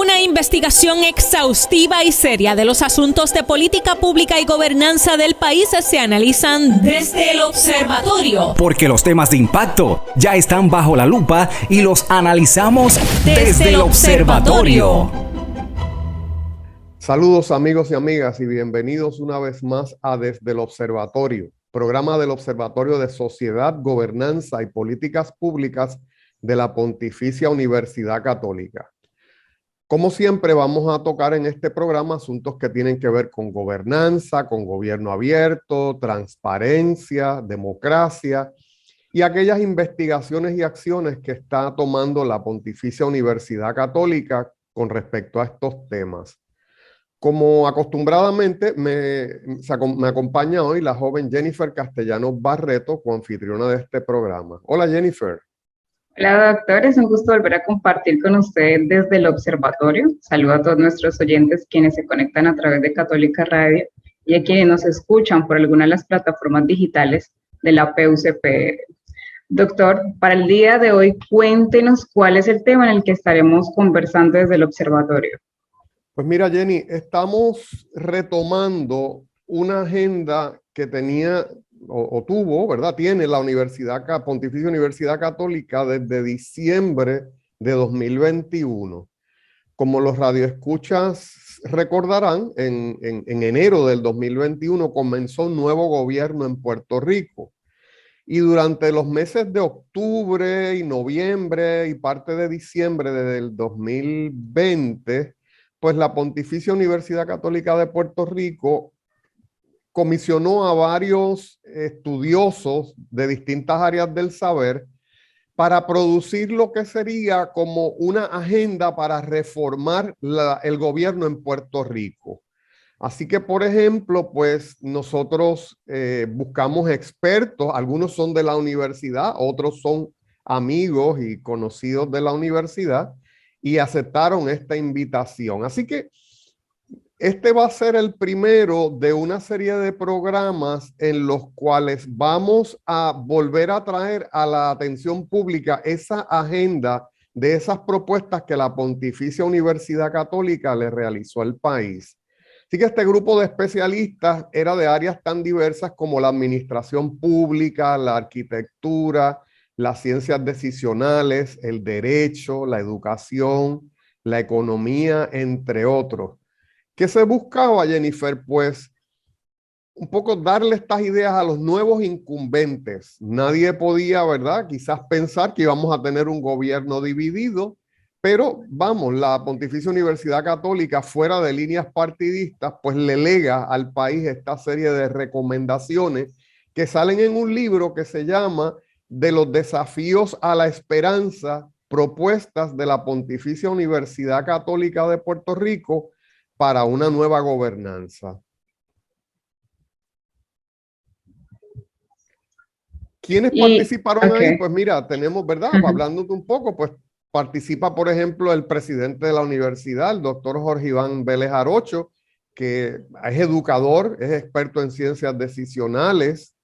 Una investigación exhaustiva y seria de los asuntos de política pública y gobernanza del país se analizan desde el observatorio. Porque los temas de impacto ya están bajo la lupa y los analizamos desde el observatorio. Saludos amigos y amigas y bienvenidos una vez más a Desde el Observatorio, programa del Observatorio de Sociedad, Gobernanza y Políticas Públicas de la Pontificia Universidad Católica. Como siempre, vamos a tocar en este programa asuntos que tienen que ver con gobernanza, con gobierno abierto, transparencia, democracia y aquellas investigaciones y acciones que está tomando la Pontificia Universidad Católica con respecto a estos temas. Como acostumbradamente, me acompaña hoy la joven Jennifer Castellanos Barreto, coanfitriona de este programa. Hola, Jennifer. Hola, doctor. Es un gusto volver a compartir con usted desde el observatorio. Saludo a todos nuestros oyentes quienes se conectan a través de Católica Radio y a quienes nos escuchan por alguna de las plataformas digitales de la PUCP. Doctor, para el día de hoy, cuéntenos cuál es el tema en el que estaremos conversando desde el observatorio. Pues mira, Jenny, estamos retomando una agenda que tenía o tuvo, ¿verdad? Tiene la Pontificia Universidad Católica desde diciembre de 2021. Como los radioescuchas recordarán, en enero del 2021 comenzó un nuevo gobierno en Puerto Rico. Y durante los meses de octubre y noviembre y parte de diciembre del 2020, pues la Pontificia Universidad Católica de Puerto Rico comisionó a varios estudiosos de distintas áreas del saber para producir lo que sería como una agenda para reformar el gobierno en Puerto Rico. Así que, por ejemplo, pues nosotros buscamos expertos, algunos son de la universidad, otros son amigos y conocidos de la universidad y aceptaron esta invitación. Así que este va a ser el primero de una serie de programas en los cuales vamos a volver a traer a la atención pública esa agenda de esas propuestas que la Pontificia Universidad Católica le realizó al país. Así que este grupo de especialistas era de áreas tan diversas como la administración pública, la arquitectura, las ciencias decisionales, el derecho, la educación, la economía, entre otros. ¿Qué se buscaba, Jennifer? Pues un poco darle estas ideas a los nuevos incumbentes. Nadie podía, ¿verdad? Quizás pensar que íbamos a tener un gobierno dividido, pero vamos, la Pontificia Universidad Católica, fuera de líneas partidistas, pues le lega al país esta serie de recomendaciones que salen en un libro que se llama De los desafíos a la esperanza, propuestas de la Pontificia Universidad Católica de Puerto Rico para una nueva gobernanza. ¿Quiénes participaron ahí? Pues mira, tenemos, ¿verdad? Hablándote un poco, pues participa, por ejemplo, el presidente de la universidad, el doctor Jorge Iván Vélez Arocho, que es educador, es experto en ciencias decisionales.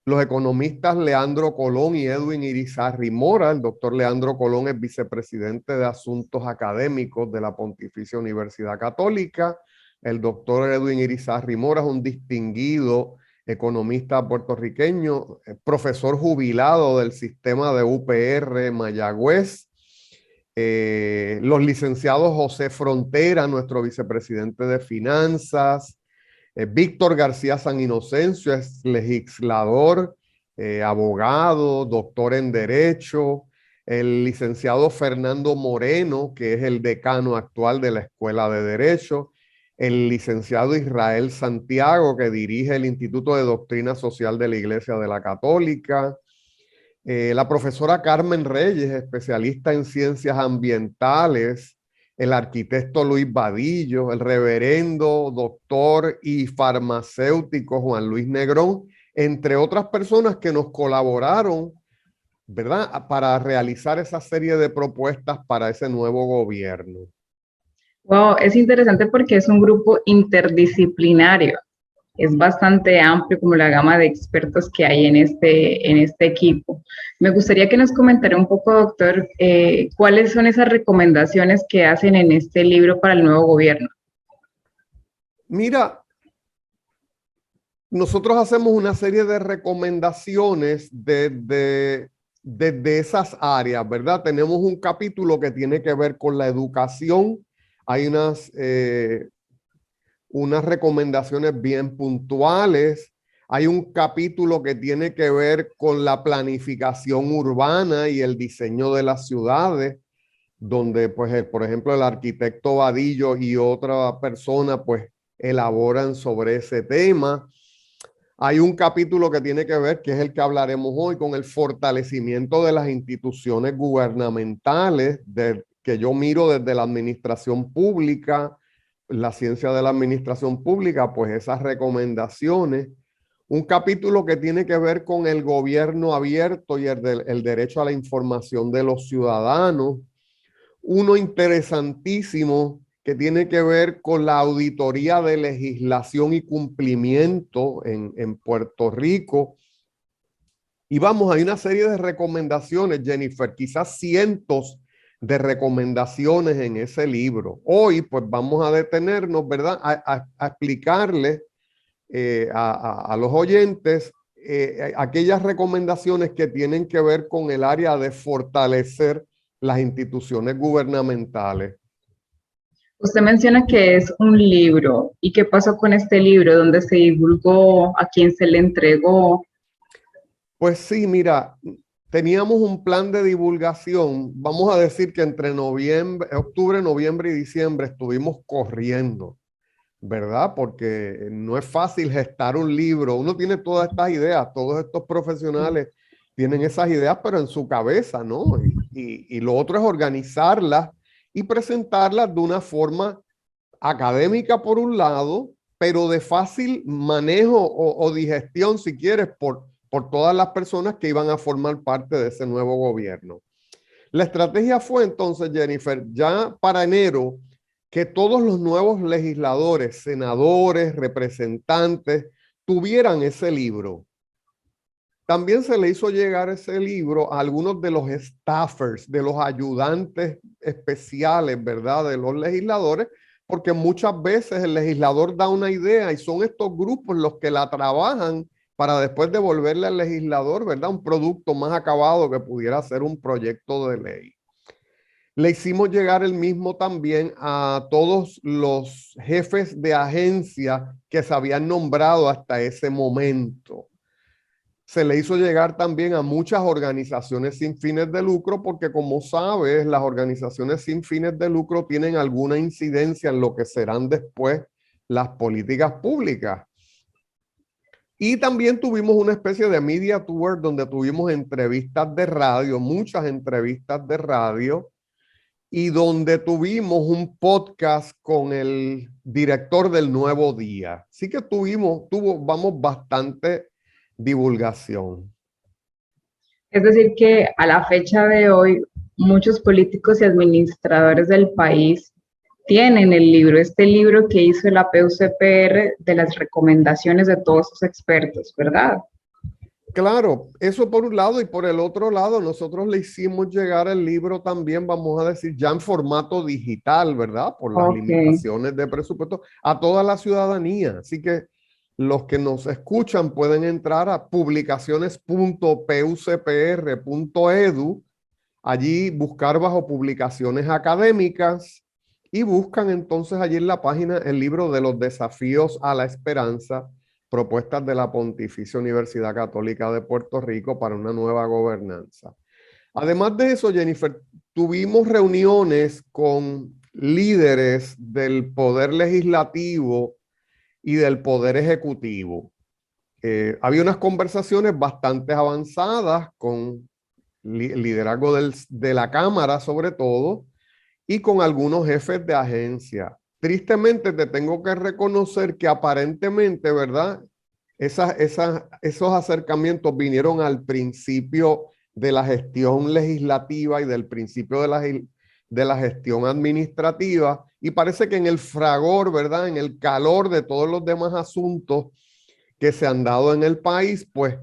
Los economistas Leandro Colón y Edwin Irizarry Mora. El doctor Leandro Colón es vicepresidente de Asuntos Académicos de la Pontificia Universidad Católica. El doctor Edwin Irizarry Mora es un distinguido economista puertorriqueño, profesor jubilado del sistema de UPR Mayagüez. Los licenciados José Frontera, nuestro vicepresidente de Finanzas. Víctor García San Inocencio es legislador, abogado, doctor en Derecho. El licenciado Fernando Moreno, que es el decano actual de la Escuela de Derecho. El licenciado Israel Santiago, que dirige el Instituto de Doctrina Social de la Iglesia de la Católica. La profesora Carmen Reyes, especialista en ciencias ambientales. El arquitecto Luis Vadillo, el reverendo, doctor y farmacéutico Juan Luis Negrón, entre otras personas que nos colaboraron, ¿verdad?, para realizar esa serie de propuestas para ese nuevo gobierno. Wow, es interesante porque es un grupo interdisciplinario. es bastante amplio como la gama de expertos que hay en este equipo. Me gustaría que nos comentara un poco, doctor, cuáles son esas recomendaciones que hacen en este libro para el nuevo gobierno. Mira, nosotros hacemos una serie de recomendaciones desde esas áreas, ¿verdad? Tenemos un capítulo que tiene que ver con la educación. Hay unas recomendaciones bien puntuales. Hay un capítulo que tiene que ver con la planificación urbana y el diseño de las ciudades, donde, pues, por ejemplo, el arquitecto Vadillo y otra persona, pues, elaboran sobre ese tema. Hay un capítulo que tiene que ver, que es el que hablaremos hoy, con el fortalecimiento de las instituciones gubernamentales, que yo miro desde la administración pública, la ciencia de la administración pública, pues esas recomendaciones. Un capítulo que tiene que ver con el gobierno abierto y el derecho a la información de los ciudadanos. Uno interesantísimo que tiene que ver con la auditoría de legislación y cumplimiento en Puerto Rico. Y vamos, hay una serie de recomendaciones, Jennifer, quizás cientos de recomendaciones en ese libro. Hoy, pues vamos a detenernos, ¿verdad? A explicarles a los oyentes aquellas recomendaciones que tienen que ver con el área de fortalecer las instituciones gubernamentales. Usted menciona que es un libro. ¿Y qué pasó con este libro? ¿Dónde se divulgó? ¿A quién se le entregó? Pues sí, mira, teníamos un plan de divulgación. Vamos a decir que entre octubre, noviembre y diciembre estuvimos corriendo, ¿verdad? Porque no es fácil gestar un libro. Uno tiene todas estas ideas, todos estos profesionales tienen esas ideas, pero en su cabeza, ¿no? Y lo otro es organizarlas y presentarlas de una forma académica por un lado, pero de fácil manejo o digestión, si quieres, por todas las personas que iban a formar parte de ese nuevo gobierno. La estrategia fue entonces, Jennifer, ya para enero, que todos los nuevos legisladores, senadores, representantes, tuvieran ese libro. También se le hizo llegar ese libro a algunos de los staffers, de los ayudantes especiales, ¿verdad?, de los legisladores, porque muchas veces el legislador da una idea y son estos grupos los que la trabajan para después devolverle al legislador, ¿verdad?, un producto más acabado que pudiera ser un proyecto de ley. Le hicimos llegar el mismo también a todos los jefes de agencia que se habían nombrado hasta ese momento. Se le hizo llegar también a muchas organizaciones sin fines de lucro, porque como sabes, las organizaciones sin fines de lucro tienen alguna incidencia en lo que serán después las políticas públicas. Y también tuvimos una especie de media tour donde tuvimos entrevistas de radio, muchas entrevistas de radio, y donde tuvimos un podcast con el director del Nuevo Día. Así que vamos bastante divulgación. Es decir, que a la fecha de hoy, muchos políticos y administradores del país tienen el libro, este libro que hizo la PUCPR de las recomendaciones de todos sus expertos, ¿verdad? Claro, eso por un lado, y por el otro lado, nosotros le hicimos llegar el libro también, vamos a decir, ya en formato digital, ¿verdad? Por las limitaciones de presupuesto, a toda la ciudadanía. Así que los que nos escuchan pueden entrar a publicaciones.pucpr.edu, allí buscar bajo publicaciones académicas y buscan entonces allí en la página el libro de los desafíos a la esperanza, propuestas de la Pontificia Universidad Católica de Puerto Rico para una nueva gobernanza. Además de eso, Jennifer, tuvimos reuniones con líderes del Poder Legislativo y del Poder Ejecutivo. Había unas conversaciones bastante avanzadas con liderazgo de la Cámara, sobre todo, y con algunos jefes de agencia. Tristemente te tengo que reconocer que aparentemente, ¿verdad?, esos acercamientos vinieron al principio de la gestión legislativa y del principio de la gestión administrativa, y parece que en el fragor, ¿verdad?, en el calor de todos los demás asuntos, que se han dado en el país, pues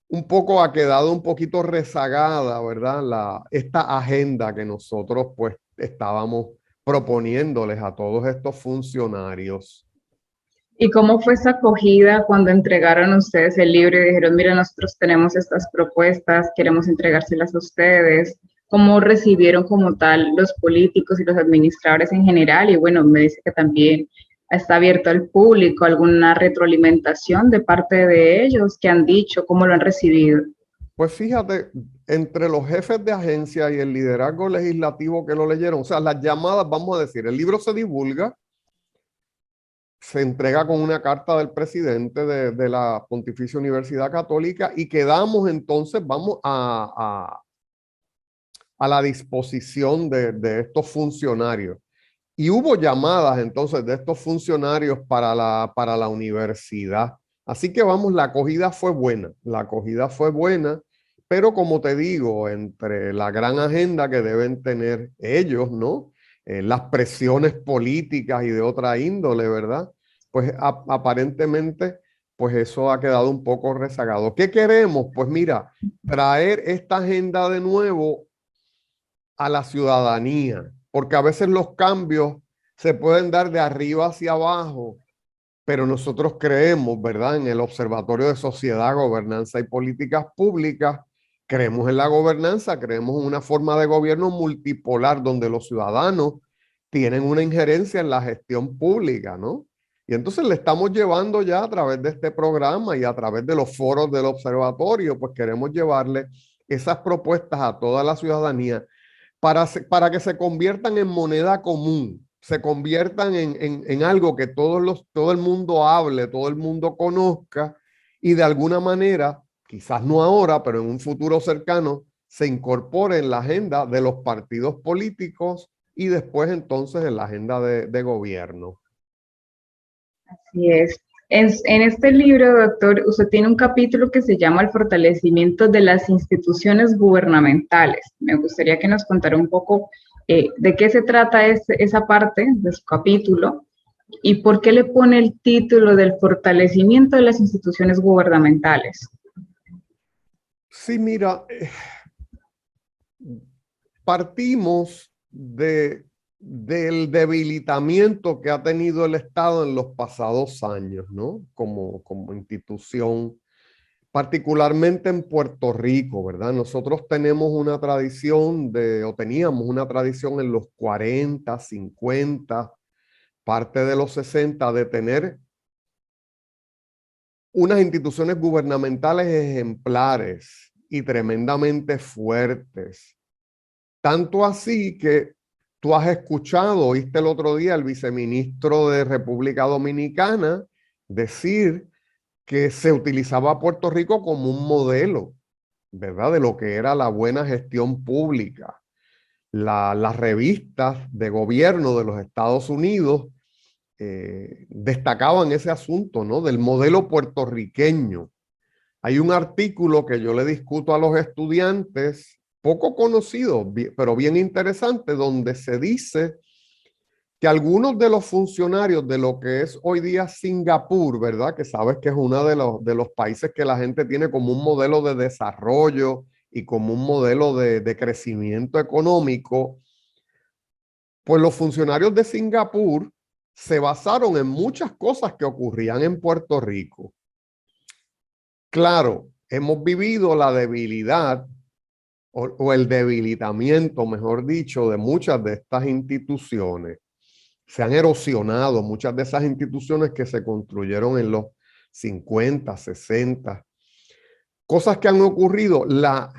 un poco ha quedado un poquito rezagada, ¿verdad? Esta agenda que nosotros pues estábamos proponiéndoles a todos estos funcionarios. ¿Y cómo fue esa acogida cuando entregaron ustedes el libro y dijeron, mira, nosotros tenemos estas propuestas, queremos entregárselas a ustedes? ¿Cómo recibieron como tal los políticos y los administradores en general? Y bueno, me dice que también está abierto al público, alguna retroalimentación de parte de ellos que han dicho, cómo lo han recibido. Pues fíjate, entre los jefes de agencia y el liderazgo legislativo que lo leyeron, o sea, las llamadas, vamos a decir, el libro se divulga, se entrega con una carta del presidente de la Pontificia Universidad Católica y quedamos entonces, vamos a la disposición de estos funcionarios. Y hubo llamadas entonces de estos funcionarios para la universidad. Así que vamos, la acogida fue buena, pero como te digo, entre la gran agenda que deben tener ellos, ¿no? Las presiones políticas y de otra índole, ¿verdad? Pues aparentemente, pues eso ha quedado un poco rezagado. ¿Qué queremos? Pues mira, traer esta agenda de nuevo a la ciudadanía, porque a veces los cambios se pueden dar de arriba hacia abajo, pero nosotros creemos, ¿verdad? En el Observatorio de Sociedad, Gobernanza y Políticas Públicas, creemos en la gobernanza, creemos en una forma de gobierno multipolar donde los ciudadanos tienen una injerencia en la gestión pública, ¿no? Y entonces le estamos llevando ya a través de este programa y a través de los foros del observatorio, pues queremos llevarle esas propuestas a toda la ciudadanía para que se conviertan en moneda común, se conviertan en algo que todo el mundo hable, todo el mundo conozca y de alguna manera, quizás no ahora, pero en un futuro cercano, se incorpore en la agenda de los partidos políticos y después entonces en la agenda de gobierno. Así es. En este libro, doctor, usted tiene un capítulo que se llama El fortalecimiento de las instituciones gubernamentales. Me gustaría que nos contara un poco de qué se trata esa parte de su capítulo y por qué le pone el título del fortalecimiento de las instituciones gubernamentales. Sí, mira, partimos del debilitamiento que ha tenido el Estado en los pasados años, ¿no? Como institución, particularmente en Puerto Rico, ¿verdad? Nosotros tenemos una tradición o teníamos una tradición en los 40, 50, parte de los 60, de tener unas instituciones gubernamentales ejemplares y tremendamente fuertes. Tanto así que tú has escuchado, oíste el otro día al viceministro de República Dominicana decir que se utilizaba a Puerto Rico como un modelo, ¿verdad? De lo que era la buena gestión pública. Las revistas de gobierno de los Estados Unidos destacaban ese asunto, ¿no? Del modelo puertorriqueño. Hay un artículo que yo le discuto a los estudiantes, poco conocido, pero bien interesante, donde se dice que algunos de los funcionarios de lo que es hoy día Singapur, ¿verdad? Que sabes que es uno de los países que la gente tiene como un modelo de desarrollo y como un modelo de crecimiento económico, pues los funcionarios de Singapur se basaron en muchas cosas que ocurrían en Puerto Rico. Claro, hemos vivido la debilidad o el debilitamiento, mejor dicho, de muchas de estas instituciones. Se han erosionado muchas de esas instituciones que se construyeron en los 50, 60. Cosas que han ocurrido, la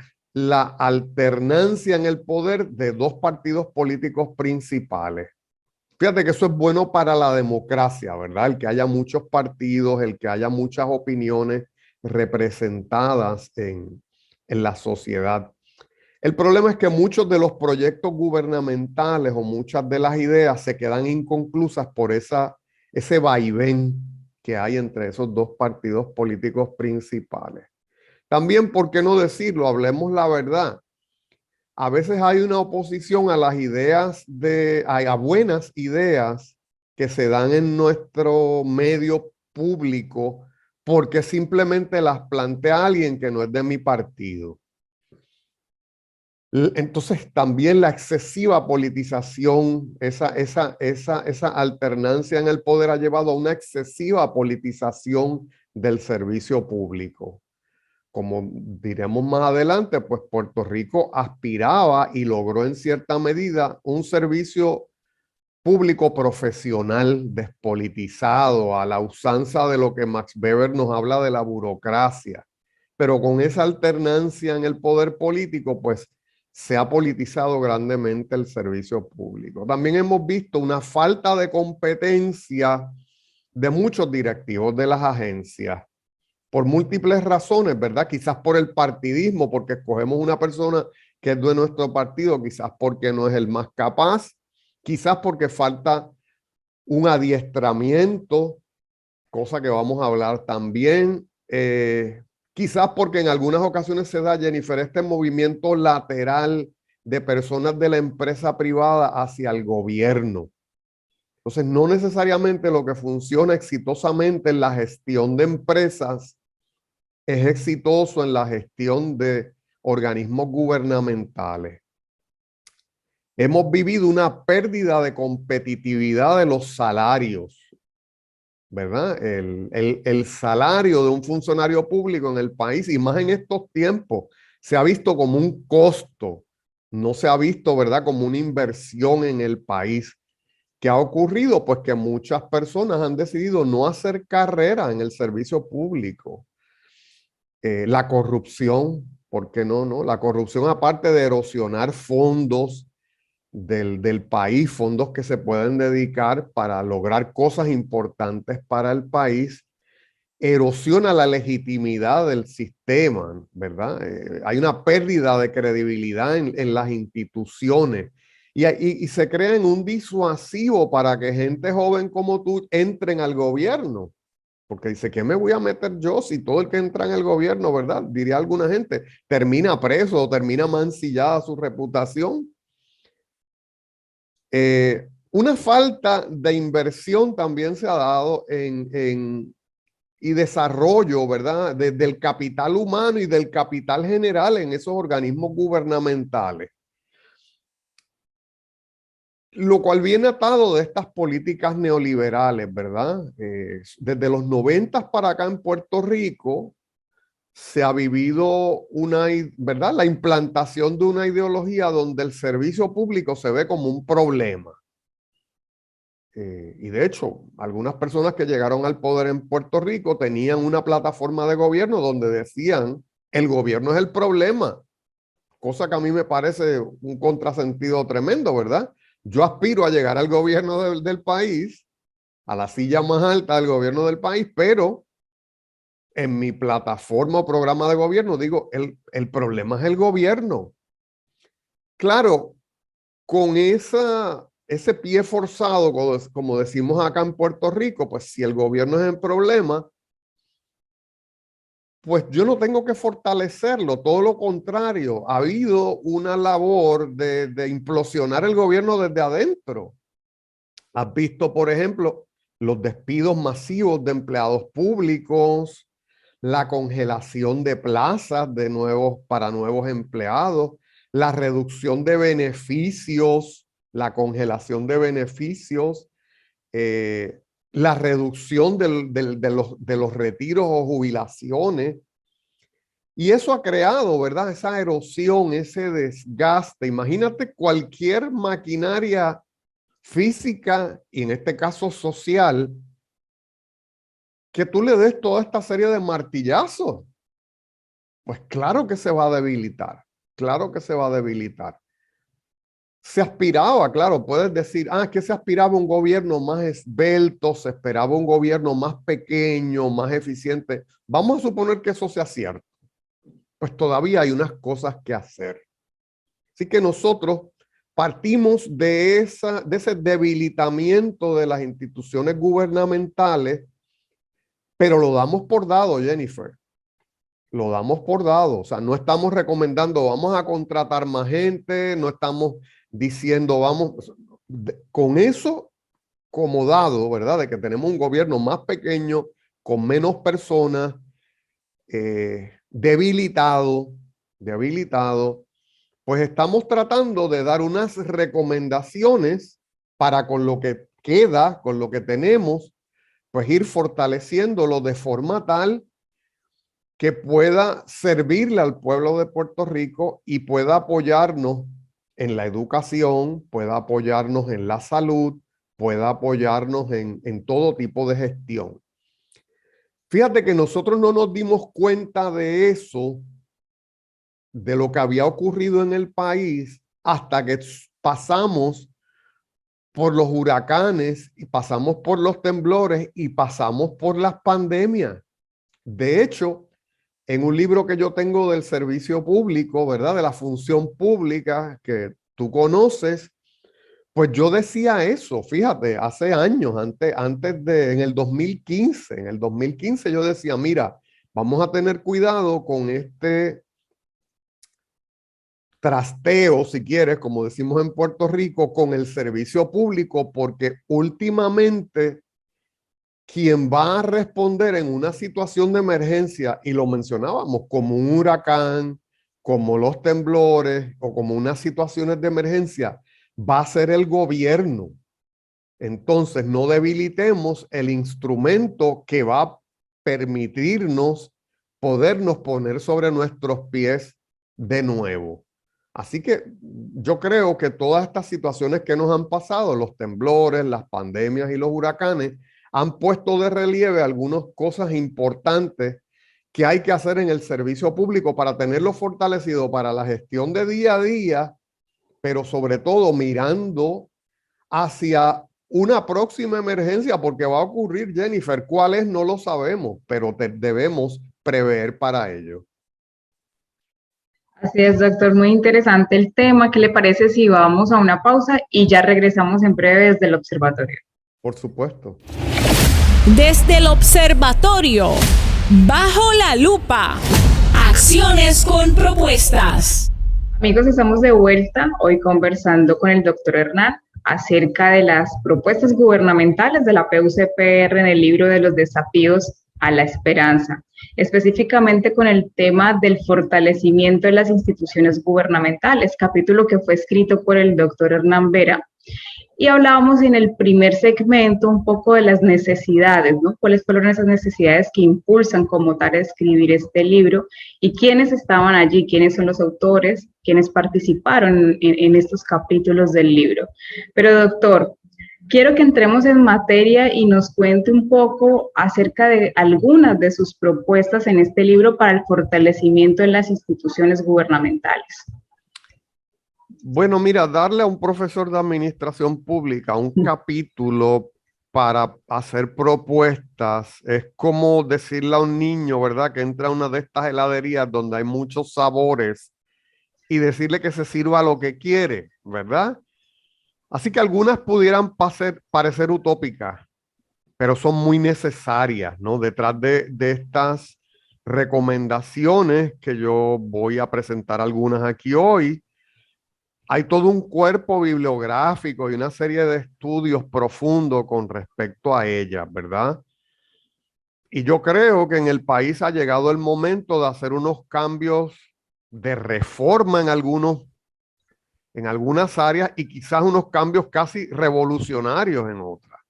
alternancia en el poder de dos partidos políticos principales. Fíjate que eso es bueno para la democracia, ¿verdad? El que haya muchos partidos, el que haya muchas opiniones representadas en la sociedad. El problema es que muchos de los proyectos gubernamentales o muchas de las ideas se quedan inconclusas por ese vaivén que hay entre esos dos partidos políticos principales. También, ¿por qué no decirlo? Hablemos la verdad. A veces hay una oposición a las ideas a buenas ideas que se dan en nuestro medio público porque simplemente las plantea alguien que no es de mi partido. Entonces también la excesiva politización, esa alternancia en el poder ha llevado a una excesiva politización del servicio público. Como diremos más adelante, pues Puerto Rico aspiraba y logró en cierta medida un servicio público profesional, despolitizado, a la usanza de lo que Max Weber nos habla de la burocracia. Pero con esa alternancia en el poder político, pues se ha politizado grandemente el servicio público. También hemos visto una falta de competencia de muchos directivos de las agencias, por múltiples razones, ¿verdad? Quizás por el partidismo, porque escogemos una persona que es de nuestro partido, quizás porque no es el más capaz, quizás porque falta un adiestramiento, cosa que vamos a hablar también, quizás porque en algunas ocasiones se da, Jennifer, este movimiento lateral de personas de la empresa privada hacia el gobierno. Entonces, no necesariamente lo que funciona exitosamente en la gestión de empresas es exitoso en la gestión de organismos gubernamentales. Hemos vivido una pérdida de competitividad de los salarios, ¿verdad? El salario de un funcionario público en el país, y más en estos tiempos, se ha visto como un costo, no se ha visto, ¿verdad?, como una inversión en el país. ¿Qué ha ocurrido? Pues que muchas personas han decidido no hacer carrera en el servicio público. La corrupción, ¿por qué no? La corrupción, aparte de erosionar fondos del país, fondos que se pueden dedicar para lograr cosas importantes para el país, erosiona la legitimidad del sistema, ¿verdad? Hay una pérdida de credibilidad en las instituciones y se crea en un disuasivo para que gente joven como tú entren al gobierno. Porque dice, ¿qué me voy a meter yo si todo el que entra en el gobierno, ¿verdad? Diría alguna gente, termina preso o termina mancillada su reputación. Una falta de inversión también se ha dado y desarrollo, ¿verdad? Del capital humano y del capital general en esos organismos gubernamentales. Lo cual viene atado de estas políticas neoliberales, ¿verdad? Desde los 90 para acá en Puerto Rico se ha vivido ¿verdad?, la implantación de una ideología donde el servicio público se ve como un problema. Y de hecho, algunas personas que llegaron al poder en Puerto Rico tenían una plataforma de gobierno donde decían, el gobierno es el problema, cosa que a mí me parece un contrasentido tremendo, ¿verdad? Yo aspiro a llegar al gobierno del país, a la silla más alta del gobierno del país, pero en mi plataforma o programa de gobierno digo, el problema es el gobierno. Claro, con ese pie forzado, como decimos acá en Puerto Rico, pues si el gobierno es el problema, pues yo no tengo que fortalecerlo, todo lo contrario, ha habido una labor de implosionar el gobierno desde adentro. Has visto, por ejemplo, los despidos masivos de empleados públicos, la congelación de plazas para nuevos empleados, la reducción de beneficios, la congelación de beneficios, la reducción de los retiros o jubilaciones. Y eso ha creado, ¿verdad?, esa erosión, ese desgaste. Imagínate cualquier maquinaria física y en este caso social, que tú le des toda esta serie de martillazos. Pues claro que se va a debilitar, claro que se va a debilitar. Se aspiraba, claro, puedes decir, es que se aspiraba a un gobierno más esbelto, se esperaba un gobierno más pequeño, más eficiente. Vamos a suponer que eso sea cierto. Pues todavía hay unas cosas que hacer. Así que nosotros partimos de ese debilitamiento de las instituciones gubernamentales, pero lo damos por dado, Jennifer. Lo damos por dado. O sea, no estamos recomendando, vamos a contratar más gente, no estamos diciendo, con eso como dado, ¿verdad? De que tenemos un gobierno más pequeño, con menos personas, debilitado, pues estamos tratando de dar unas recomendaciones para con lo que queda, con lo que tenemos, pues ir fortaleciéndolo de forma tal que pueda servirle al pueblo de Puerto Rico y pueda apoyarnos en la educación, pueda apoyarnos en la salud, pueda apoyarnos en todo tipo de gestión. Fíjate que nosotros no nos dimos cuenta de eso, de lo que había ocurrido en el país, hasta que pasamos por los huracanes y pasamos por los temblores y pasamos por las pandemias. De hecho, en un libro que yo tengo del servicio público, ¿verdad? De la función pública que tú conoces, pues yo decía eso, fíjate, hace años, en el 2015, yo decía, mira, vamos a tener cuidado con este trasteo, si quieres, como decimos en Puerto Rico, con el servicio público, porque últimamente quien va a responder en una situación de emergencia, y lo mencionábamos, como un huracán, como los temblores o como unas situaciones de emergencia, va a ser el gobierno. Entonces, no debilitemos el instrumento que va a permitirnos podernos poner sobre nuestros pies de nuevo. Así que yo creo que todas estas situaciones que nos han pasado, los temblores, las pandemias y los huracanes, han puesto de relieve algunas cosas importantes que hay que hacer en el servicio público para tenerlo fortalecido para la gestión de día a día, pero sobre todo mirando hacia una próxima emergencia, porque va a ocurrir, Jennifer. ¿Cuál es? No lo sabemos, pero debemos prever para ello. Así es, doctor, muy interesante el tema. ¿Qué le parece si vamos a una pausa y ya regresamos en breve desde el observatorio? Por supuesto. Desde el observatorio, bajo la lupa, acciones con propuestas. Amigos, estamos de vuelta hoy conversando con el doctor Hernán acerca de las propuestas gubernamentales de la PUCPR en el libro de los desafíos a la esperanza, específicamente con el tema del fortalecimiento de las instituciones gubernamentales, capítulo que fue escrito por el doctor Hernán Vera. Y hablábamos en el primer segmento un poco de las necesidades, ¿no? ¿Cuáles fueron esas necesidades que impulsan como tal a escribir este libro? ¿Y quiénes estaban allí? ¿Quiénes son los autores? ¿Quiénes participaron en estos capítulos del libro? Pero, doctor, quiero que entremos en materia y nos cuente un poco acerca de algunas de sus propuestas en este libro para el fortalecimiento de las instituciones gubernamentales. Bueno, mira, darle a un profesor de administración pública un capítulo para hacer propuestas es como decirle a un niño, ¿verdad?, que entra a una de estas heladerías donde hay muchos sabores y decirle que se sirva lo que quiere, ¿verdad? Así que algunas pudieran parecer utópicas, pero son muy necesarias, ¿no? Detrás de estas recomendaciones que yo voy a presentar algunas aquí hoy, hay todo un cuerpo bibliográfico y una serie de estudios profundos con respecto a ellas, ¿verdad? Y yo creo que en el país ha llegado el momento de hacer unos cambios de reforma en algunas áreas y quizás unos cambios casi revolucionarios en otras.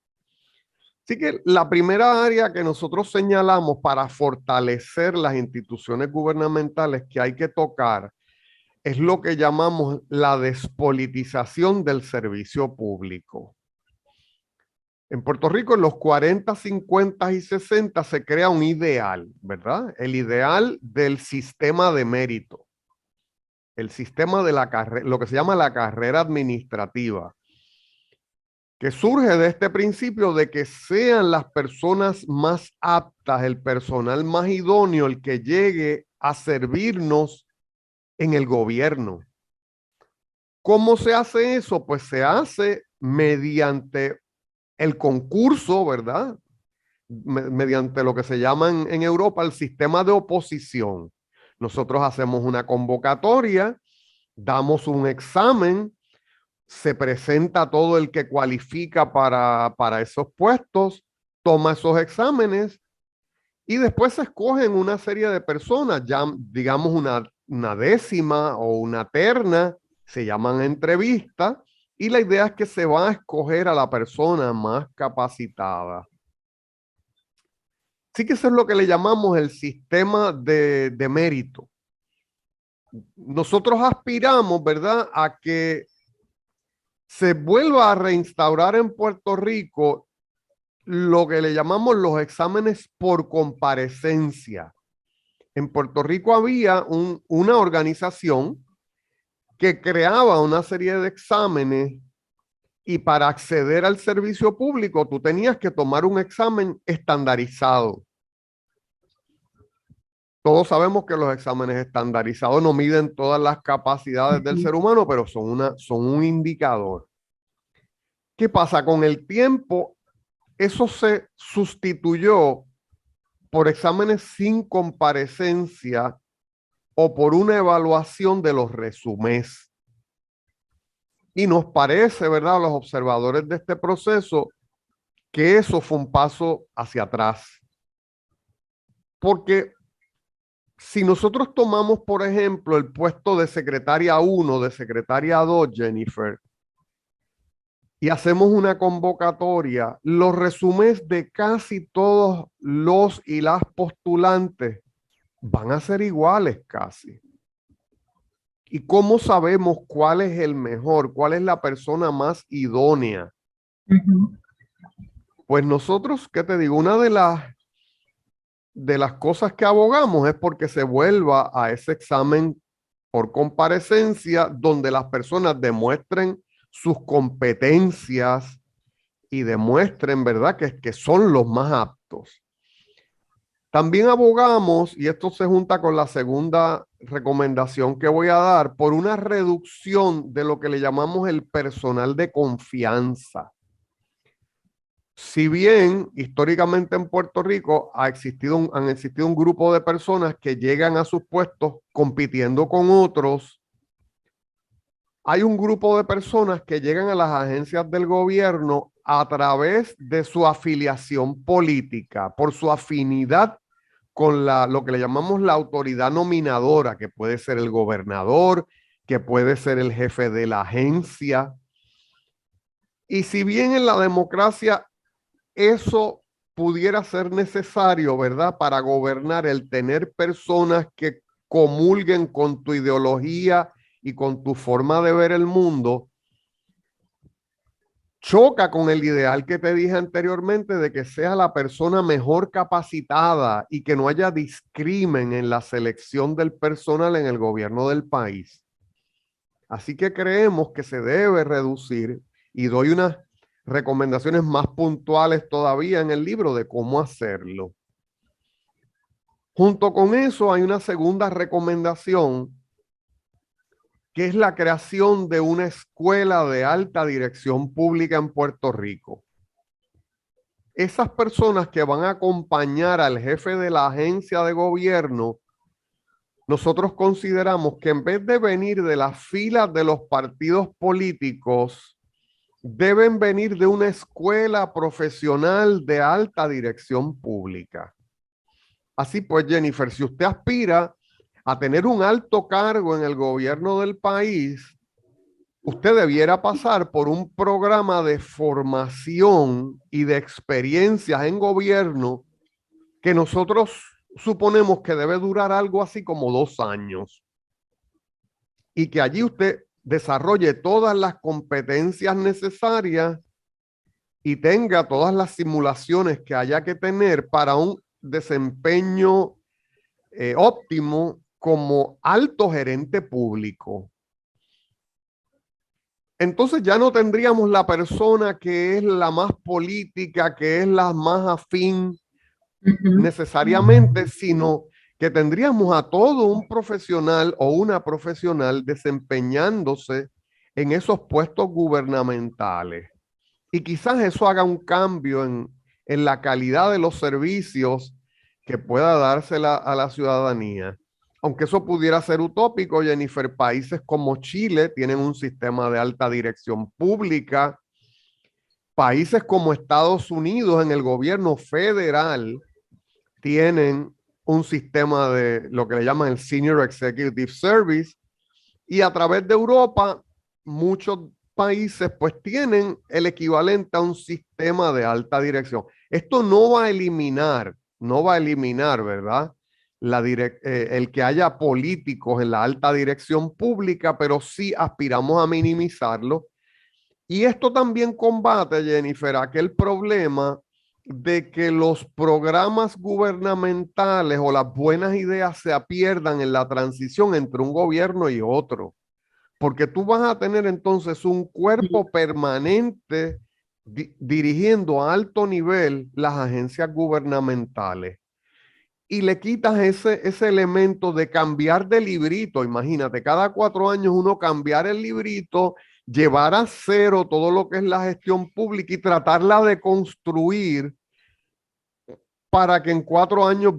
Así que la primera área que nosotros señalamos para fortalecer las instituciones gubernamentales que hay que tocar es lo que llamamos la despolitización del servicio público. En Puerto Rico, en los 40, 50 y 60 se crea un ideal, ¿verdad? El ideal del sistema de mérito. El sistema de la carrera, lo que se llama la carrera administrativa, que surge de este principio de que sean las personas más aptas, el personal más idóneo, el que llegue a servirnos en el gobierno. ¿Cómo se hace eso? Pues se hace mediante el concurso, ¿verdad? Mediante lo que se llama en Europa el sistema de oposición. Nosotros hacemos una convocatoria, damos un examen, se presenta todo el que cualifica para esos puestos, toma esos exámenes Y después se escogen una serie de personas, ya digamos una décima o una terna, se llaman entrevistas, y la idea es que se va a escoger a la persona más capacitada. Sí que eso es lo que le llamamos el sistema de mérito. Nosotros aspiramos, ¿verdad?, a que se vuelva a reinstaurar en Puerto Rico lo que le llamamos los exámenes por comparecencia. En Puerto Rico había una organización que creaba una serie de exámenes y para acceder al servicio público tú tenías que tomar un examen estandarizado. Todos sabemos que los exámenes estandarizados no miden todas las capacidades del ser humano, pero son un indicador. ¿Qué pasa? Con el tiempo, eso se sustituyó por exámenes sin comparecencia o por una evaluación de los resúmenes. Y nos parece, ¿verdad?, a los observadores de este proceso, que eso fue un paso hacia atrás. Porque si nosotros tomamos, por ejemplo, el puesto de secretaria 1, de secretaria 2, Jennifer, y hacemos una convocatoria, los resúmenes de casi todos los y las postulantes van a ser iguales casi. ¿Y cómo sabemos cuál es el mejor, cuál es la persona más idónea? Pues nosotros, ¿qué te digo? Una de las cosas que abogamos es porque se vuelva a ese examen por comparecencia donde las personas demuestren sus competencias y demuestren, ¿verdad?, que son los más aptos. También abogamos, y esto se junta con la segunda recomendación que voy a dar, por una reducción de lo que le llamamos el personal de confianza. Si bien históricamente en Puerto Rico han existido un grupo de personas que llegan a sus puestos compitiendo con otros, hay un grupo de personas que llegan a las agencias del gobierno a través de su afiliación política, por su afinidad con lo que le llamamos la autoridad nominadora, que puede ser el gobernador, que puede ser el jefe de la agencia. Y si bien en la democracia eso pudiera ser necesario, ¿verdad?, para gobernar, el tener personas que comulguen con tu ideología y con tu forma de ver el mundo, choca con el ideal que te dije anteriormente de que sea la persona mejor capacitada y que no haya discrimen en la selección del personal en el gobierno del país. Así que creemos que se debe reducir, y doy unas recomendaciones más puntuales todavía en el libro de cómo hacerlo. Junto con eso hay una segunda recomendación, que es la creación de una escuela de alta dirección pública en Puerto Rico. Esas personas que van a acompañar al jefe de la agencia de gobierno, nosotros consideramos que en vez de venir de las filas de los partidos políticos, deben venir de una escuela profesional de alta dirección pública. Así pues, Jennifer, si usted aspira a tener un alto cargo en el gobierno del país, usted debiera pasar por un programa de formación y de experiencias en gobierno que nosotros suponemos que debe durar algo así como 2 años. Y que allí usted desarrolle todas las competencias necesarias y tenga todas las simulaciones que haya que tener para un desempeño óptimo como alto gerente público. Entonces ya no tendríamos la persona que es la más política, que es la más afín necesariamente, sino que tendríamos a todo un profesional o una profesional desempeñándose en esos puestos gubernamentales. Y quizás eso haga un cambio en la calidad de los servicios que pueda dársela a la ciudadanía. Aunque eso pudiera ser utópico, Jennifer, países como Chile tienen un sistema de alta dirección pública. Países como Estados Unidos en el gobierno federal tienen un sistema de lo que le llaman el Senior Executive Service, y a través de Europa muchos países pues tienen el equivalente a un sistema de alta dirección. Esto no va a eliminar, ¿verdad? El que haya políticos en la alta dirección pública, pero sí aspiramos a minimizarlo. Y esto también combate, Jennifer, aquel problema de que los programas gubernamentales o las buenas ideas se pierdan en la transición entre un gobierno y otro. Porque tú vas a tener entonces un cuerpo permanente dirigiendo a alto nivel las agencias gubernamentales. Y le quitas ese elemento de cambiar de librito. Imagínate, cada 4 años uno cambiar el librito, llevar a cero todo lo que es la gestión pública y tratarla de construir para que en 4 años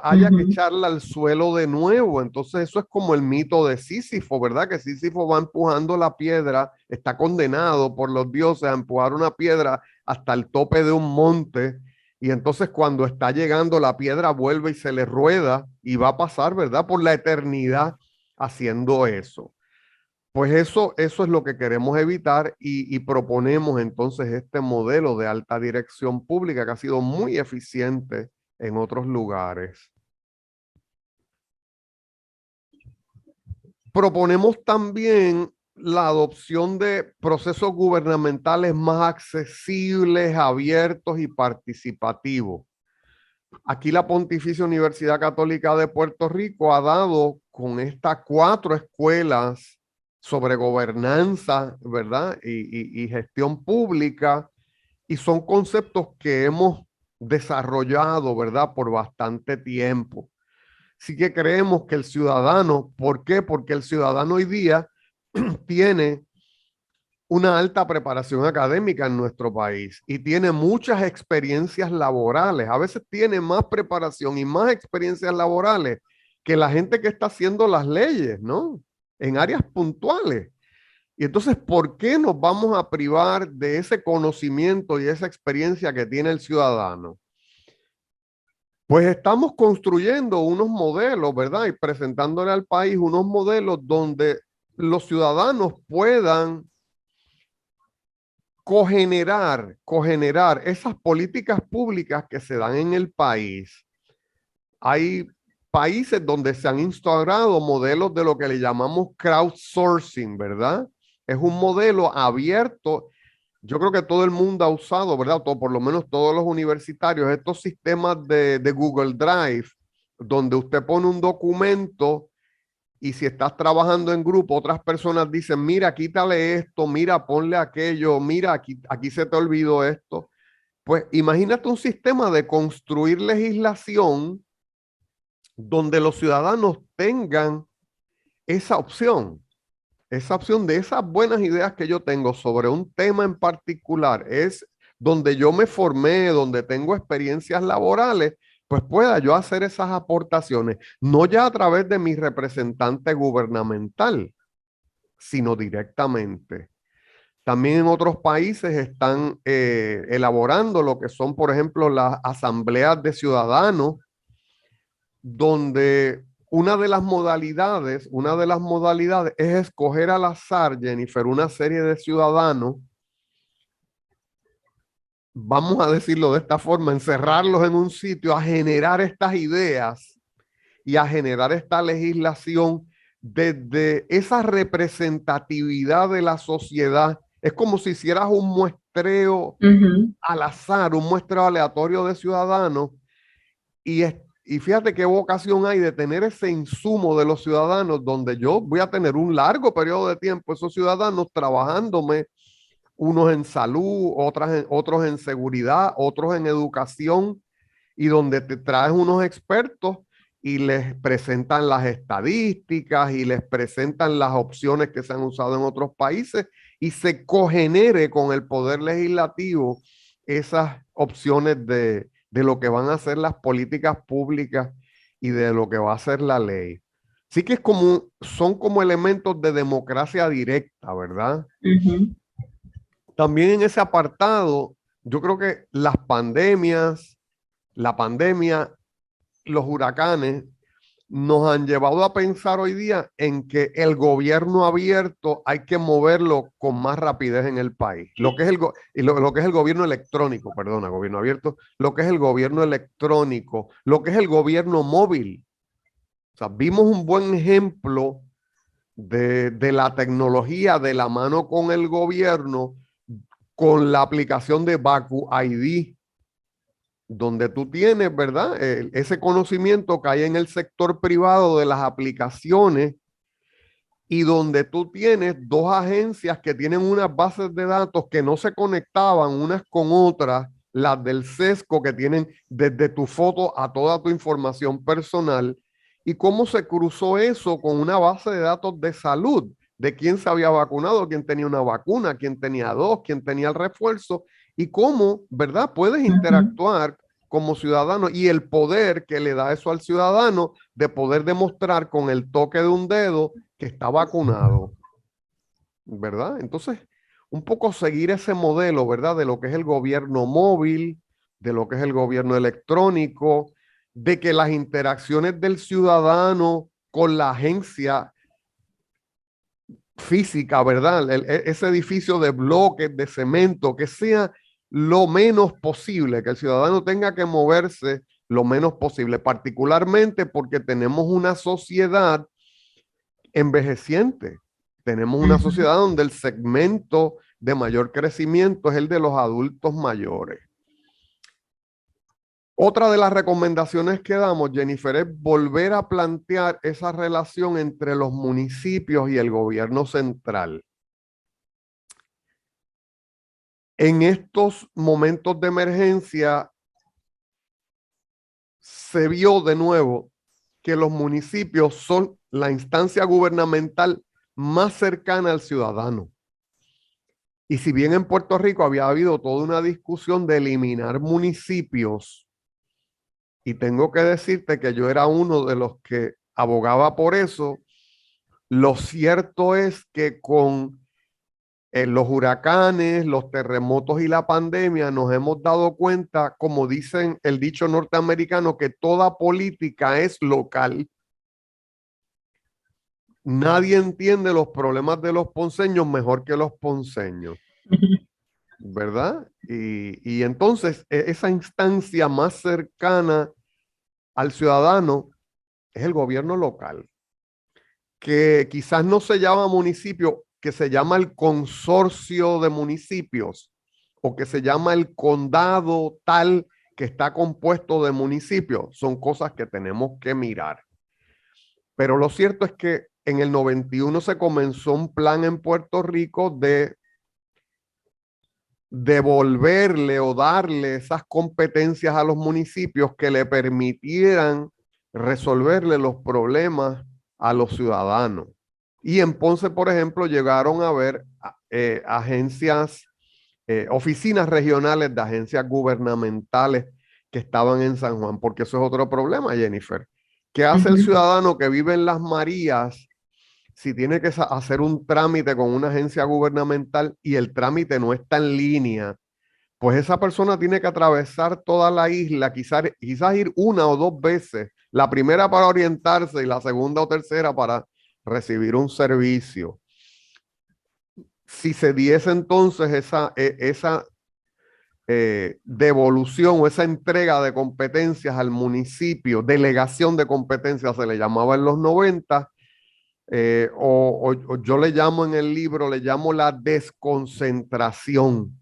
haya que echarla al suelo de nuevo. Entonces eso es como el mito de Sísifo, ¿verdad? Que Sísifo va empujando la piedra, está condenado por los dioses a empujar una piedra hasta el tope de un monte, y entonces cuando está llegando la piedra vuelve y se le rueda y va a pasar, ¿verdad? Por la eternidad haciendo eso. Pues eso es lo que queremos evitar y proponemos entonces este modelo de alta dirección pública que ha sido muy eficiente en otros lugares. Proponemos también la adopción de procesos gubernamentales más accesibles, abiertos y participativos. Aquí la Pontificia Universidad Católica de Puerto Rico ha dado con estas 4 escuelas sobre gobernanza, ¿verdad? Y gestión pública, y son conceptos que hemos desarrollado, ¿verdad? Por bastante tiempo. Así que creemos que el ciudadano, ¿por qué? Porque el ciudadano hoy día tiene una alta preparación académica en nuestro país y tiene muchas experiencias laborales. A veces tiene más preparación y más experiencias laborales que la gente que está haciendo las leyes, ¿no? En áreas puntuales. Y entonces, ¿por qué nos vamos a privar de ese conocimiento y esa experiencia que tiene el ciudadano? Pues estamos construyendo unos modelos, ¿verdad? Y presentándole al país unos modelos donde los ciudadanos puedan cogenerar esas políticas públicas que se dan en el país. Hay países donde se han instaurado modelos de lo que le llamamos crowdsourcing, ¿verdad? Es un modelo abierto. Yo creo que todo el mundo ha usado, ¿verdad? Por lo menos todos los universitarios, estos sistemas de Google Drive, donde usted pone un documento y si estás trabajando en grupo, otras personas dicen, mira, quítale esto, mira, ponle aquello, mira, aquí se te olvidó esto. Pues imagínate un sistema de construir legislación donde los ciudadanos tengan esa opción de esas buenas ideas que yo tengo sobre un tema en particular, es donde yo me formé, donde tengo experiencias laborales, pues pueda yo hacer esas aportaciones, no ya a través de mi representante gubernamental, sino directamente. También en otros países están elaborando lo que son, por ejemplo, las asambleas de ciudadanos, donde una de las modalidades es escoger al azar, Jennifer, una serie de ciudadanos, vamos a decirlo de esta forma, encerrarlos en un sitio a generar estas ideas y a generar esta legislación desde esa representatividad de la sociedad. Es como si hicieras un muestreo al azar, un muestreo aleatorio de ciudadanos, y fíjate qué vocación hay de tener ese insumo de los ciudadanos, donde yo voy a tener un largo periodo de tiempo, esos ciudadanos trabajándome, unos en salud, otros en seguridad, otros en educación, y donde te traes unos expertos y les presentan las estadísticas y les presentan las opciones que se han usado en otros países, y se cogenere con el poder legislativo esas opciones de lo que van a ser las políticas públicas y de lo que va a ser la ley. Sí que son como elementos de democracia directa, ¿verdad? También en ese apartado, yo creo que la pandemia los huracanes nos han llevado a pensar hoy día en que el gobierno abierto hay que moverlo con más rapidez en el país. Lo que es lo que es el gobierno electrónico, perdona, gobierno abierto, lo que es el gobierno electrónico, lo que es el gobierno móvil. O sea, vimos un buen ejemplo de la tecnología de la mano con el gobierno, con la aplicación de Baku ID, donde tú tienes, ¿verdad? Ese conocimiento que hay en el sector privado de las aplicaciones y donde tú tienes dos agencias que tienen unas bases de datos que no se conectaban unas con otras, las del Sesco que tienen desde tu foto a toda tu información personal, y cómo se cruzó eso con una base de datos de salud, de quién se había vacunado, quién tenía una vacuna, quién tenía dos, quién tenía el refuerzo, y cómo, ¿verdad? Puedes interactuar como ciudadano y el poder que le da eso al ciudadano de poder demostrar con el toque de un dedo que está vacunado, ¿verdad? Entonces, un poco seguir ese modelo, ¿verdad? De lo que es el gobierno móvil, de lo que es el gobierno electrónico, de que las interacciones del ciudadano con la agencia física, ¿verdad? Ese edificio de bloques, de cemento, que sea lo menos posible, que el ciudadano tenga que moverse lo menos posible, particularmente porque tenemos una sociedad envejeciente. Tenemos una sociedad donde el segmento de mayor crecimiento es el de los adultos mayores. Otra de las recomendaciones que damos, Jennifer, es volver a plantear esa relación entre los municipios y el gobierno central. En estos momentos de emergencia se vio de nuevo que los municipios son la instancia gubernamental más cercana al ciudadano. Y si bien en Puerto Rico había habido toda una discusión de eliminar municipios, y tengo que decirte que yo era uno de los que abogaba por eso, lo cierto es que con los huracanes, los terremotos y la pandemia nos hemos dado cuenta, como dicen el dicho norteamericano, que toda política es local. Nadie entiende los problemas de los ponceños mejor que los ponceños, ¿verdad? Y entonces esa instancia más cercana al ciudadano es el gobierno local, que quizás no se llama municipio, que se llama el consorcio de municipios o que se llama el condado tal que está compuesto de municipios. Son cosas que tenemos que mirar. Pero lo cierto es que en el 91 se comenzó un plan en Puerto Rico de devolverle o darle esas competencias a los municipios que le permitieran resolverle los problemas a los ciudadanos. Y en Ponce, por ejemplo, llegaron a haber agencias, oficinas regionales de agencias gubernamentales que estaban en San Juan, porque eso es otro problema, Jennifer. ¿Qué hace el ciudadano que vive en Las Marías si tiene que hacer un trámite con una agencia gubernamental y el trámite no está en línea? Pues esa persona tiene que atravesar toda la isla, quizás ir una o dos veces, la primera para orientarse y la segunda o tercera para recibir un servicio. Si se diese entonces esa devolución o esa entrega de competencias al municipio, delegación de competencias se le llamaba en los 90, o yo le llamo en el libro, le llamo la desconcentración.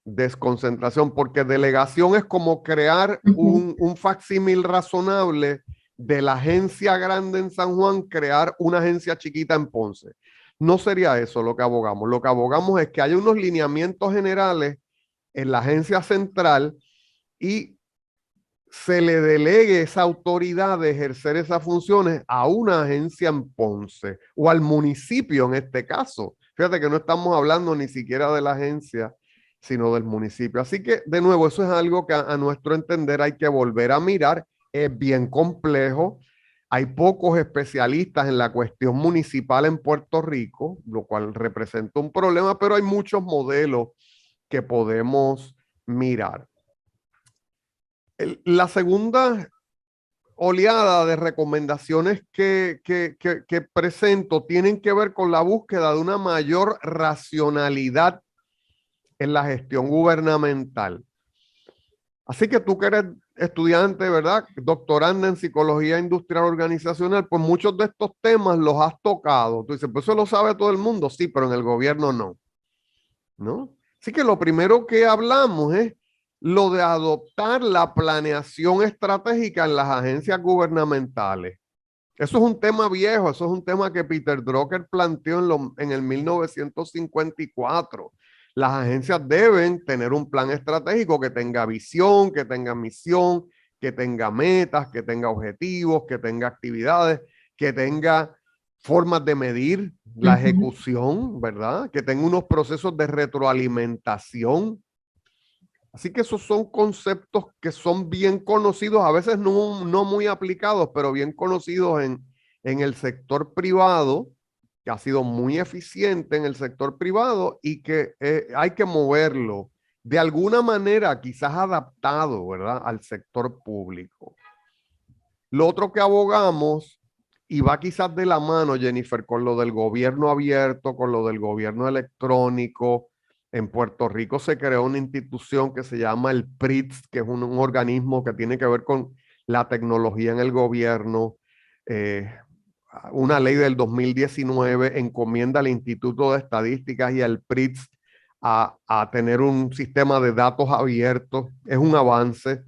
Desconcentración, porque delegación es como crear un facsímil razonable de la agencia grande en San Juan, crear una agencia chiquita en Ponce. No sería eso lo que abogamos. Lo que abogamos es que haya unos lineamientos generales en la agencia central y se le delegue esa autoridad de ejercer esas funciones a una agencia en Ponce o al municipio en este caso. Fíjate que no estamos hablando ni siquiera de la agencia, sino del municipio. Así que, de nuevo, eso es algo que a nuestro entender hay que volver a mirar. Es bien complejo. Hay pocos especialistas en la cuestión municipal en Puerto Rico, lo cual representa un problema, pero hay muchos modelos que podemos mirar. La segunda oleada de recomendaciones que presento tienen que ver con la búsqueda de una mayor racionalidad en la gestión gubernamental. Así que tú que eres estudiante, ¿verdad? Doctoranda en psicología industrial organizacional, pues muchos de estos temas los has tocado. Tú dices, pues eso lo sabe todo el mundo, sí, pero en el gobierno no. ¿No? Así que lo primero que hablamos es lo de adoptar la planeación estratégica en las agencias gubernamentales. Eso es un tema viejo, eso es un tema que Peter Drucker planteó en el 1954. Las agencias deben tener un plan estratégico que tenga visión, que tenga misión, que tenga metas, que tenga objetivos, que tenga actividades, que tenga formas de medir la ejecución, ¿verdad? Que tenga unos procesos de retroalimentación. Así que esos son conceptos que son bien conocidos, a veces no muy aplicados, pero bien conocidos en el sector privado, que ha sido muy eficiente en el sector privado y que hay que moverlo de alguna manera, quizás adaptado, ¿verdad?, al sector público. Lo otro que abogamos, y va quizás de la mano, Jennifer, con lo del gobierno abierto, con lo del gobierno electrónico. En Puerto Rico se creó una institución que se llama el PRITS, que es un organismo que tiene que ver con la tecnología en el gobierno. Una ley del 2019 encomienda al Instituto de Estadísticas y al PRITS a tener un sistema de datos abiertos. Es un avance.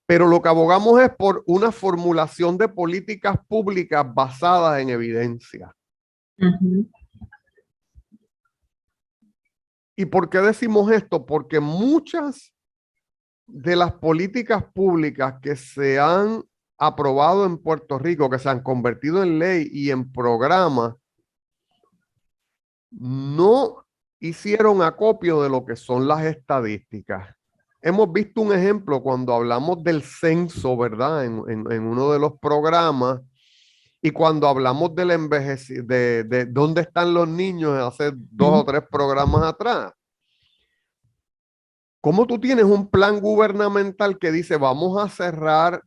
Pero lo que abogamos es por una formulación de políticas públicas basadas en evidencia. ¿Y por qué decimos esto? Porque muchas de las políticas públicas que se han aprobado en Puerto Rico, que se han convertido en ley y en programa, no hicieron acopio de lo que son las estadísticas. Hemos visto un ejemplo cuando hablamos del censo, ¿verdad? En uno de los programas, y cuando hablamos del envejecimiento, de dónde están los niños hace 2 o 3 programas atrás. ¿Cómo tú tienes un plan gubernamental que dice vamos a cerrar,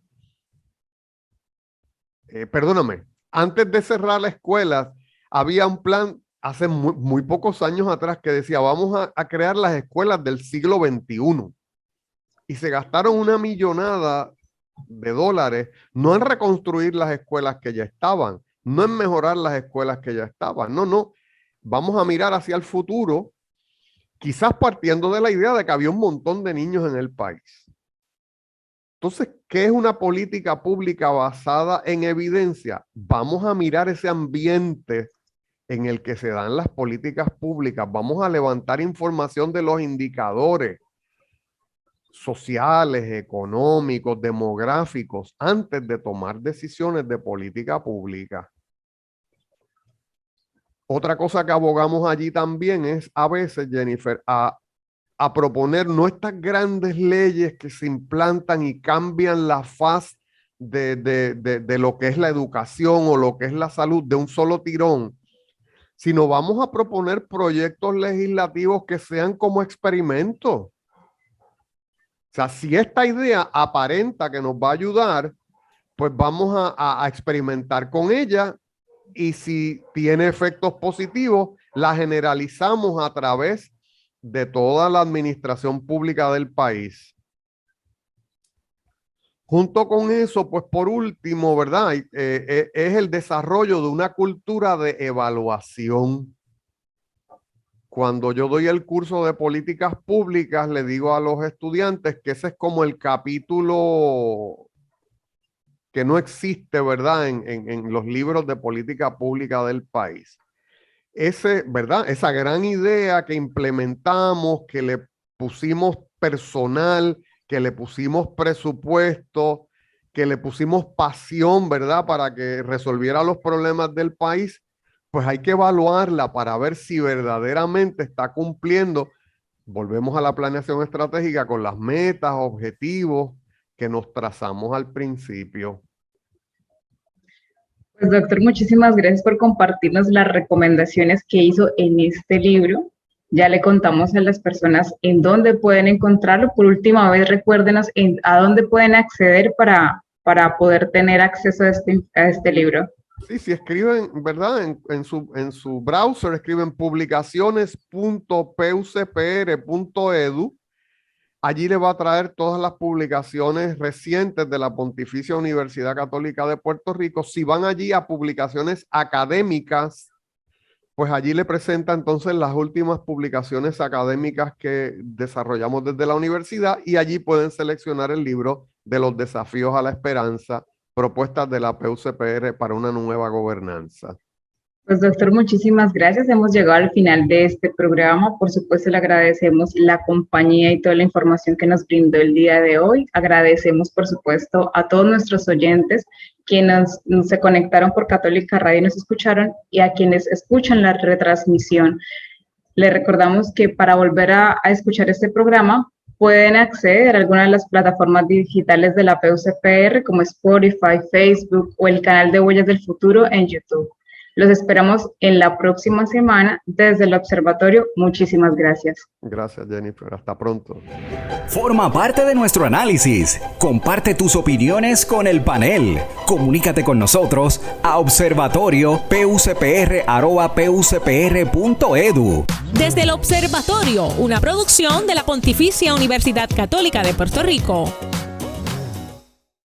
antes de cerrar las escuelas, había un plan hace muy pocos años atrás que decía vamos a crear las escuelas del siglo XXI. Y se gastaron una millonada de dólares, no en reconstruir las escuelas que ya estaban, no en mejorar las escuelas que ya estaban, no, vamos a mirar hacia el futuro, quizás partiendo de la idea de que había un montón de niños en el país. Entonces, ¿qué es una política pública basada en evidencia? Vamos a mirar ese ambiente en el que se dan las políticas públicas, vamos a levantar información de los indicadores sociales, económicos, demográficos, antes de tomar decisiones de política pública. Otra cosa que abogamos allí también es a veces, Jennifer, a proponer no estas grandes leyes que se implantan y cambian la faz de lo que es la educación o lo que es la salud de un solo tirón, sino vamos a proponer proyectos legislativos que sean como experimentos. O sea, si esta idea aparenta que nos va a ayudar, pues vamos a experimentar con ella y si tiene efectos positivos, la generalizamos a través de toda la administración pública del país. Junto con eso, pues por último, ¿verdad? Es el desarrollo de una cultura de evaluación. Cuando yo doy el curso de políticas públicas, le digo a los estudiantes que ese es como el capítulo que no existe, ¿verdad? En los libros de política pública del país. ¿Verdad? Esa gran idea que implementamos, que le pusimos personal, que le pusimos presupuesto, que le pusimos pasión, ¿verdad? Para que resolviera los problemas del país, pues hay que evaluarla para ver si verdaderamente está cumpliendo. Volvemos a la planeación estratégica con las metas, objetivos que nos trazamos al principio. Pues doctor, muchísimas gracias por compartirnos las recomendaciones que hizo en este libro. Ya le contamos a las personas en dónde pueden encontrarlo. Por última vez, recuérdenos a dónde pueden acceder para para poder tener acceso a este libro? Sí, si escriben, ¿verdad? En su browser escriben publicaciones.pucpr.edu. Allí le va a traer todas las publicaciones recientes de la Pontificia Universidad Católica de Puerto Rico. Si van allí a publicaciones académicas, pues allí le presenta entonces las últimas publicaciones académicas que desarrollamos desde la universidad, y allí pueden seleccionar el libro de los desafíos a la esperanza, propuestas de la PUCPR para una nueva gobernanza. Pues doctor, muchísimas gracias. Hemos llegado al final de este programa. Por supuesto, le agradecemos la compañía y toda la información que nos brindó el día de hoy. Agradecemos, por supuesto, a todos nuestros oyentes quienes se conectaron por Católica Radio y nos escucharon, y a quienes escuchan la retransmisión. Les recordamos que para volver a escuchar este programa pueden acceder a alguna de las plataformas digitales de la PUCPR como Spotify, Facebook o el canal de Huellas del Futuro en YouTube. Los esperamos en la próxima semana desde el observatorio. Muchísimas gracias. Gracias, Jennifer. Hasta pronto. Forma parte de nuestro análisis. Comparte tus opiniones con el panel. Comunícate con nosotros a observatorio.pucpr@pucpr.edu. Desde el Observatorio, una producción de la Pontificia Universidad Católica de Puerto Rico.